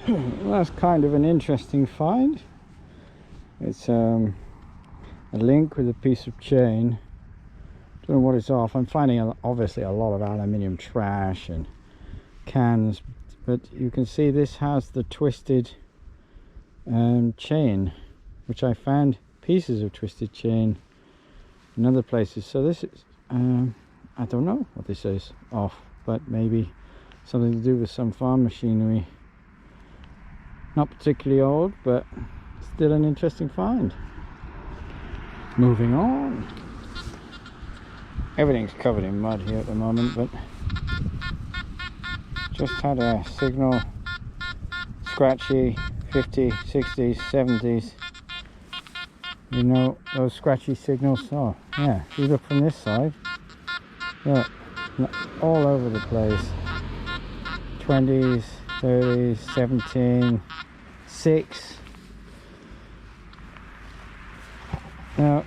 That's kind of an interesting find. It's a link with a piece of chain. Don't know what it's off. I'm finding obviously a lot of aluminium trash and cans, but you can see this has the twisted chain, which I found pieces of twisted chain in other places. So this is I don't know what this is off, but maybe something to do with some farm machinery. Not particularly old, but still an interesting find. Moving on. Everything's covered in mud here at the moment, but just had a signal, scratchy, 50s, 60s, 70s. You know those scratchy signals? Oh yeah, if you look from this side, look, all over the place. 20s, 30s, 17, 6. Now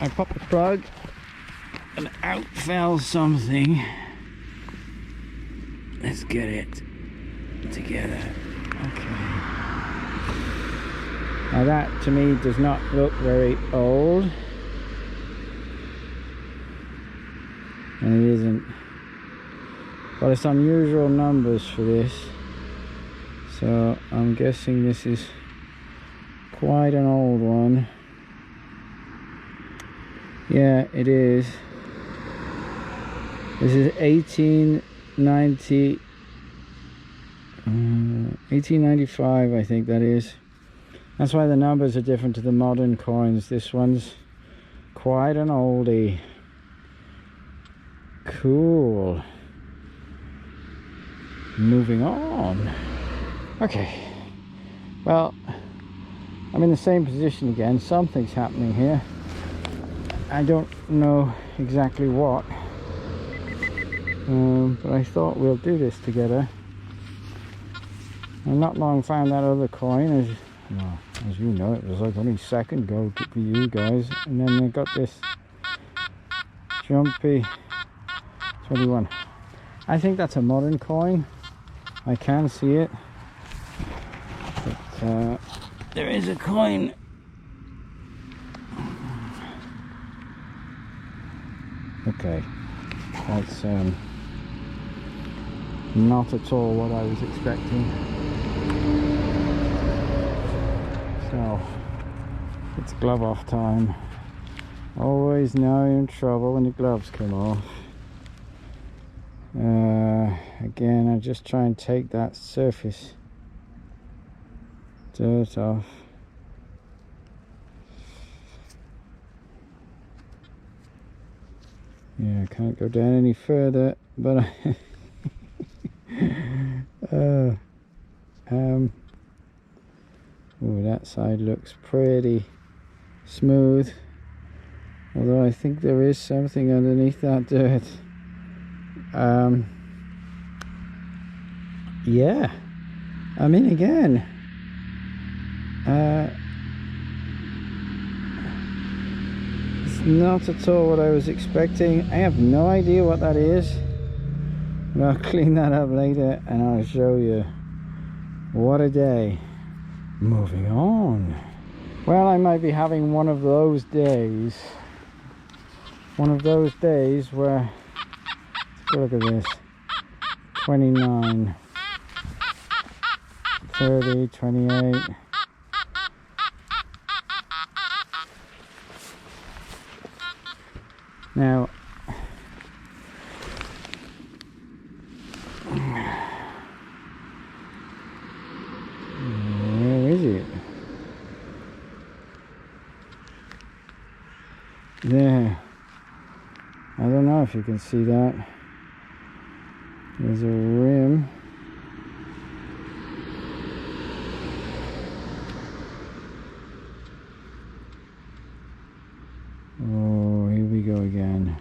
I popped the plug and out fell something. Let's get it together. Okay. Now that to me does not look very old, and it isn't, but it's unusual numbers for this, so I'm guessing this is quite an old one. Yeah, it is. This is 1895, I think that is. That's why the numbers are different to the modern coins. This one's quite an oldie. Cool. Moving on. Okay. Well, I'm in the same position again. Something's happening here. I don't know exactly what. But I thought we'll do this together. And not long found that other coin, as you know, it was like only a second ago for you guys, and then I got this jumpy 21. I think that's a modern coin. I can see it, but there is a coin. Okay, that's not at all what I was expecting. So it's glove off time. Always know you're in trouble when your gloves come off. Again, I just try and take that surface dirt off. Yeah, I can't go down any further, but oh, that side looks pretty smooth, although I think there is something underneath that dirt. Yeah, I mean, again, it's not at all what I was expecting. I have no idea what that is, but I'll clean that up later and I'll show you. What a day. Moving on. Well, I might be having one of those days. One of those days where, look at this, 29, 30, 28. Now, where is it? There. I don't know if you can see that. There's a rim. Oh, here we go again.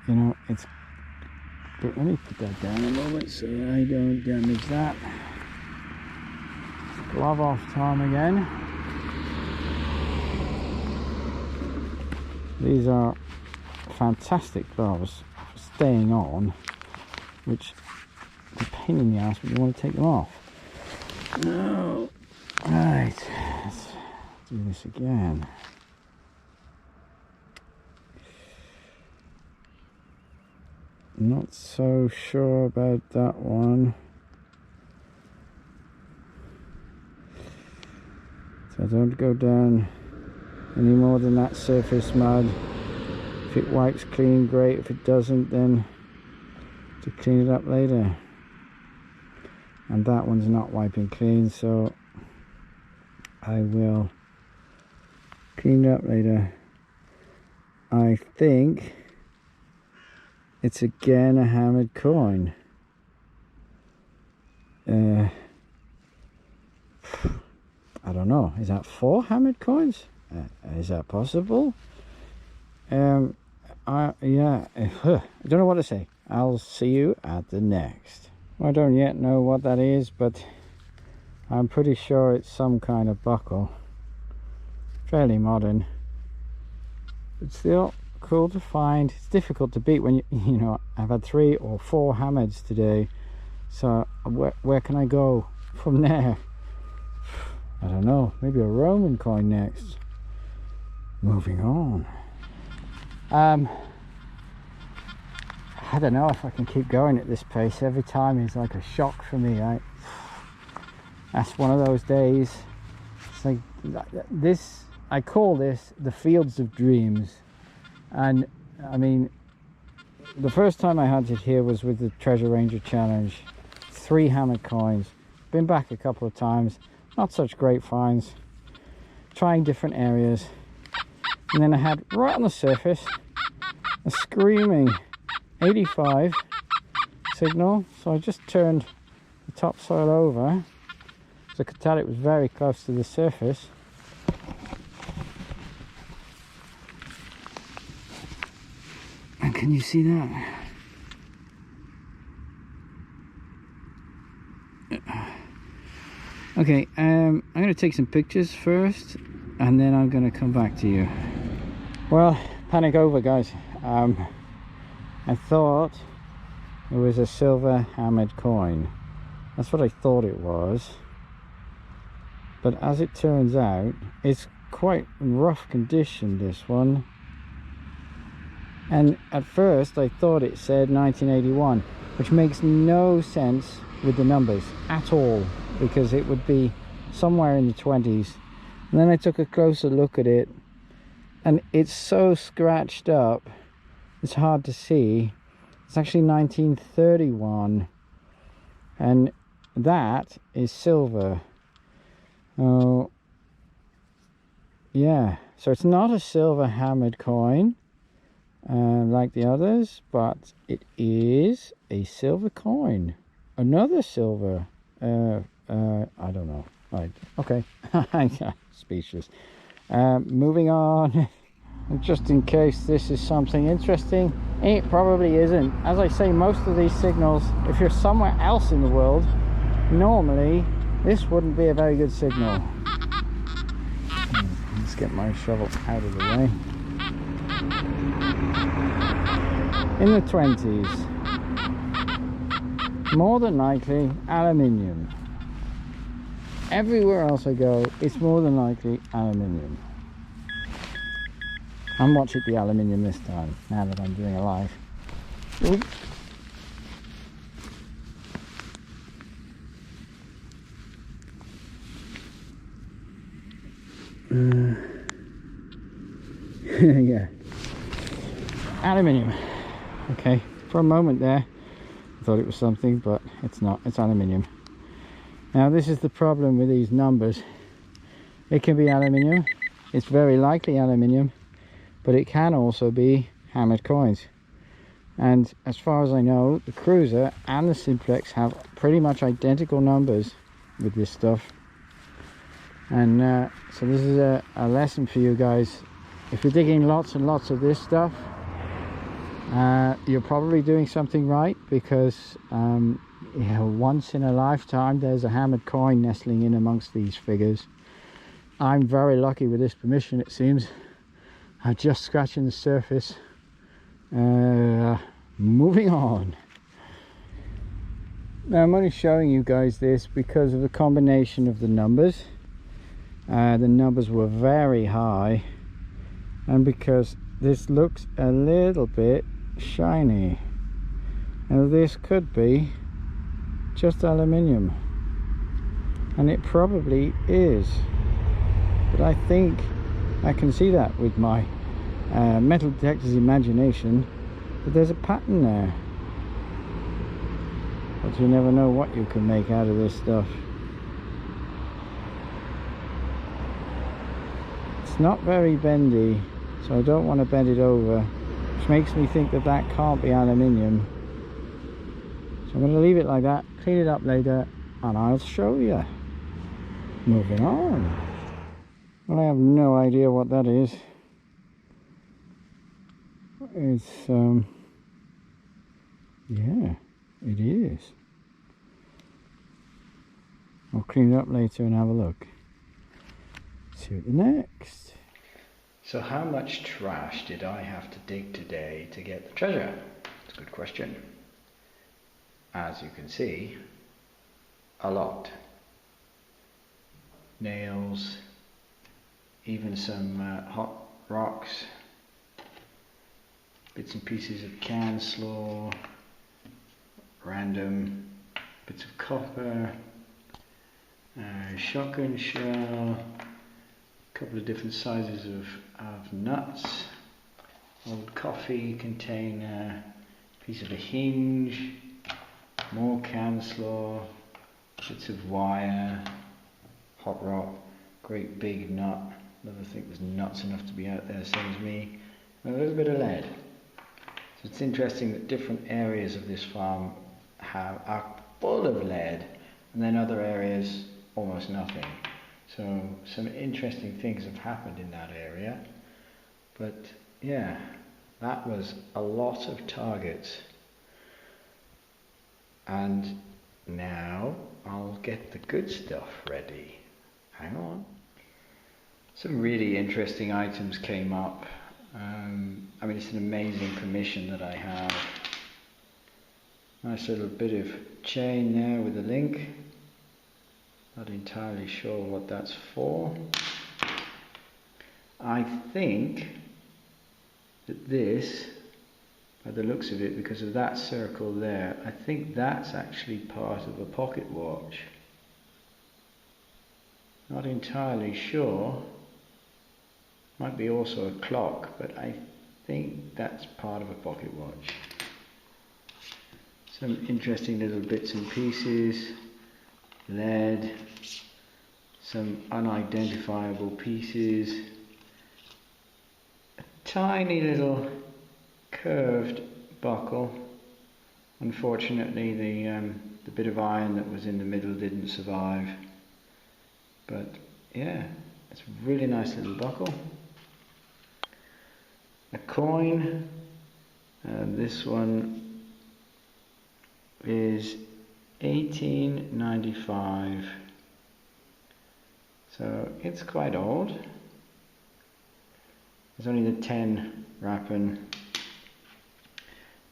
You know, it's... But let me put that down a moment so I don't damage that. Glove off time again. These are fantastic gloves for staying on. which is a pain in the ass when you want to take them off. No. Right, let's do this again. Not so sure about that one. So don't go down any more than that surface mud. If it wipes clean, great. If it doesn't, then to clean it up later. And that one's not wiping clean, so I will clean it up later. I think it's again a hammered coin. I don't know, is that 4 hammered coins? Is that possible? Yeah, I don't know what to say. I'll see you at the next. I don't yet know what that is, but I'm pretty sure it's some kind of buckle. Fairly modern, but still cool to find. It's difficult to beat when you know, I've had 3 or 4 hammers today, so where can I go from there? I don't know, maybe a Roman coin next. Moving on. I don't know if I can keep going at this pace. Every time is like a shock for me. That's one of those days. It's like this, I call this the fields of dreams. And I mean, the first time I hunted here was with the Treasure Ranger Challenge. 3 hammered coins. Been back a couple of times, not such great finds. Trying different areas. And then I had right on the surface a screaming 85 signal. So I just turned the topsoil over, so I could tell it was very close to the surface. And can you see that? Okay, I'm going to take some pictures first, and then I'm going to come back to you. Well, panic over, guys. I thought it was a silver hammered coin. That's what I thought it was. But as it turns out, it's quite rough condition, this one. And at first I thought it said 1981, which makes no sense with the numbers at all, because it would be somewhere in the 20s. And then I took a closer look at it, and it's so scratched up, it's hard to see. It's actually 1931, and that is silver. Oh, yeah, so it's not a silver hammered coin like the others, but it is a silver coin. Another silver, I don't know. Right, okay. Speechless. Moving on. Just in case this is something interesting, it probably isn't. As I say, most of these signals, if you're somewhere else in the world, normally this wouldn't be a very good signal. Let's get my shovel out of the way. In the 20s, more than likely aluminium. Everywhere else I go, it's more than likely aluminium. I'm watching the aluminium this time, now that I'm doing a live. Oops. Yeah, aluminium. Okay, for a moment there I thought it was something, but it's not. It's aluminium. Now this is the problem with these numbers. It can be aluminium, it's very likely aluminium, but it can also be hammered coins. And as far as I know, the Cruiser and the Simplex have pretty much identical numbers with this stuff. And so this is a lesson for you guys. If you're digging lots and lots of this stuff, you're probably doing something right, because you know, once in a lifetime there's a hammered coin nestling in amongst these figures. I'm very lucky with this permission, it seems. I'm just scratching the surface. Moving on. Now I'm only showing you guys this because of the combination of the numbers. The numbers were very high, and because this looks a little bit shiny. Now this could be just aluminium, and it probably is, but I think I can see that with my metal detector's imagination that there's a pattern there, but you never know what you can make out of this stuff. It's not very bendy, so I don't want to bend it over, which makes me think that that can't be aluminium. So I'm going to leave it like that, clean it up later, and I'll show you. Moving on. Well, I have no idea what that is. It's yeah, it is. I'll clean it up later and have a look. See what next. So how much trash did I have to dig today to get the treasure? It's a good question. As you can see, a lot. Nails, even some hot rocks, bits and pieces of can slaw, random bits of copper, shotgun shell, a couple of different sizes of nuts, old coffee container, piece of a hinge, more can slaw, bits of wire, hot rock, great big nut. Never think there's nuts enough to be out there, same as me. And a little bit of lead. So it's interesting that different areas of this farm are full of lead, and then other areas almost nothing. So some interesting things have happened in that area. But yeah, that was a lot of targets. And now I'll get the good stuff ready. Hang on. Some really interesting items came up. I mean, it's an amazing commission that I have. Nice little bit of chain there with a link. Not entirely sure what that's for. I think that this, by the looks of it, because of that circle there, I think that's actually part of a pocket watch. Not entirely sure. Might be also a clock, but I think that's part of a pocket watch. Some interesting little bits and pieces, lead, some unidentifiable pieces, a tiny little curved buckle. Unfortunately, the bit of iron that was in the middle didn't survive. But yeah, it's a really nice little buckle. A coin, this one is 1895, so it's quite old. There's only the 10 wrapping.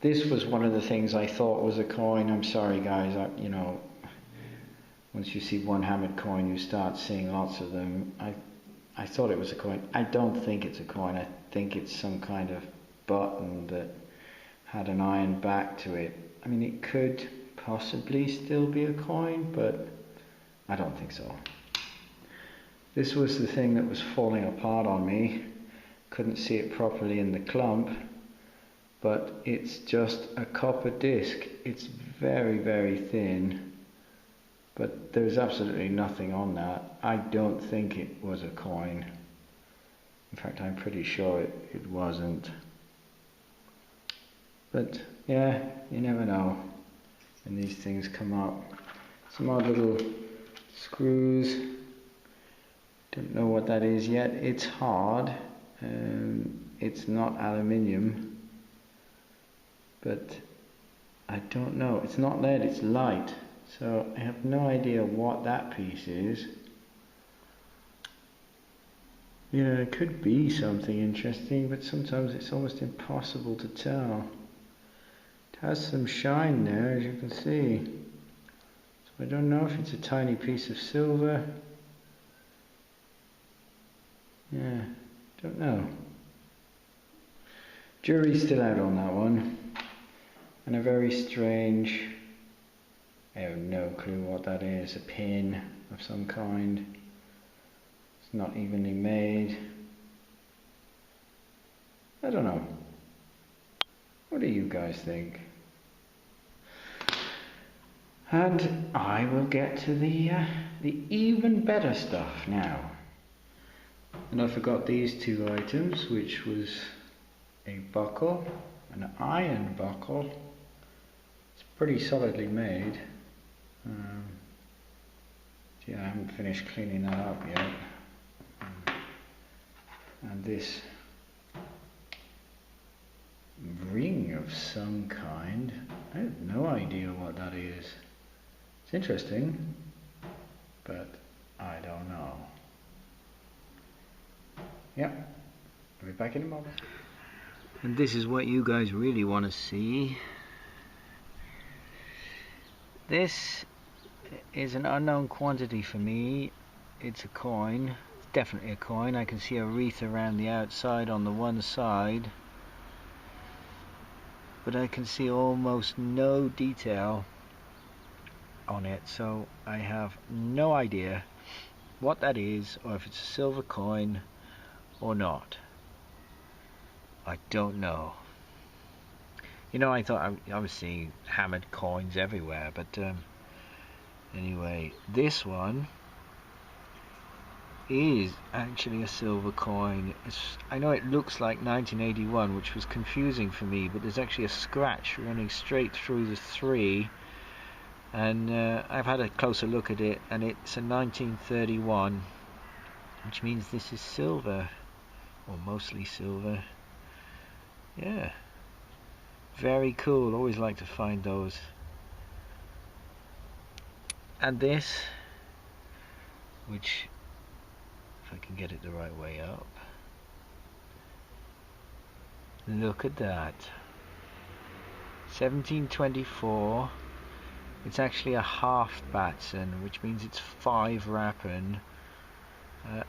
This was one of the things I thought was a coin. I'm sorry guys, you know, once you see one hammered coin you start seeing lots of them. I thought it was a coin. I don't think it's a coin. I think it's some kind of button that had an iron back to it. I mean, it could possibly still be a coin, but I don't think so. This was the thing that was falling apart on me. Couldn't see it properly in the clump, but it's just a copper disc. It's very, very thin, but there's absolutely nothing on that. I don't think it was a coin. In fact, I'm pretty sure it wasn't. But yeah, you never know when these things come up. Some odd little screws. Don't know what that is yet. It's hard. It's not aluminium. But I don't know. It's not lead, it's light. So I have no idea what that piece is. Yeah, it could be something interesting, but sometimes it's almost impossible to tell. It has some shine there, as you can see. I don't know if it's a tiny piece of silver. Yeah, don't know. Jury's still out on that one. And a very strange, I have no clue what that is, a pin of some kind. It's not evenly made. I don't know. What do you guys think? And I will get to the even better stuff now. And I forgot these two items, which was a buckle, an iron buckle. It's pretty solidly made. Yeah, I haven't finished cleaning that up yet. And this ring of some kind. I have no idea what that is. It's interesting, but I don't know. Yep, I'll be back in a moment. And this is what you guys really want to see. This is an unknown quantity for me. It's a coin. It's definitely a coin. I can see a wreath around the outside on the one side, but I can see almost no detail on it, so I have no idea what that is, or if it's a silver coin or not. I don't know. You know, I thought I was seeing hammered coins everywhere, but anyway, this one is actually a silver coin. I know it looks like 1981, which was confusing for me, but there's actually a scratch running straight through the 3, and I've had a closer look at it, and it's a 1931, which means this is silver, or mostly silver. Yeah, very cool. Always like to find those. And this, which, if I can get it the right way up, look at that, 1724. It's actually a half Batson, which means it's 5 Rappen.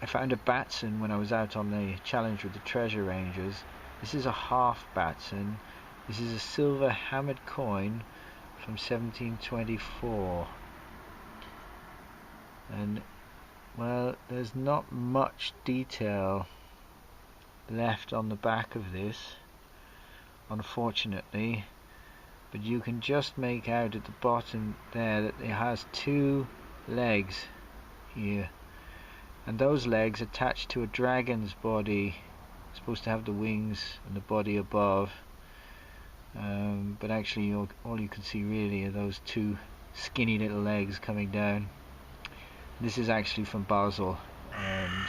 I found a Batson when I was out on the challenge with the Treasure Rangers. This is a half Batson. This is a silver hammered coin from 1724. And, well, there's not much detail left on the back of this, unfortunately, but you can just make out at the bottom there that it has 2 legs here, and those legs attached to a dragon's body. It's supposed to have the wings and the body above, but actually all you can see really are those 2 skinny little legs coming down. This is actually from Basel,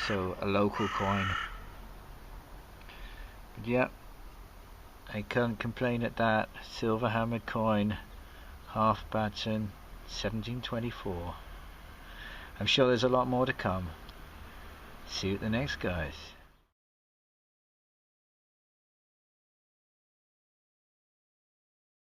so a local coin. But yeah, I can't complain at that. Silver hammered coin, half Batson, 1724. I'm sure there's a lot more to come. See you at the next, guys.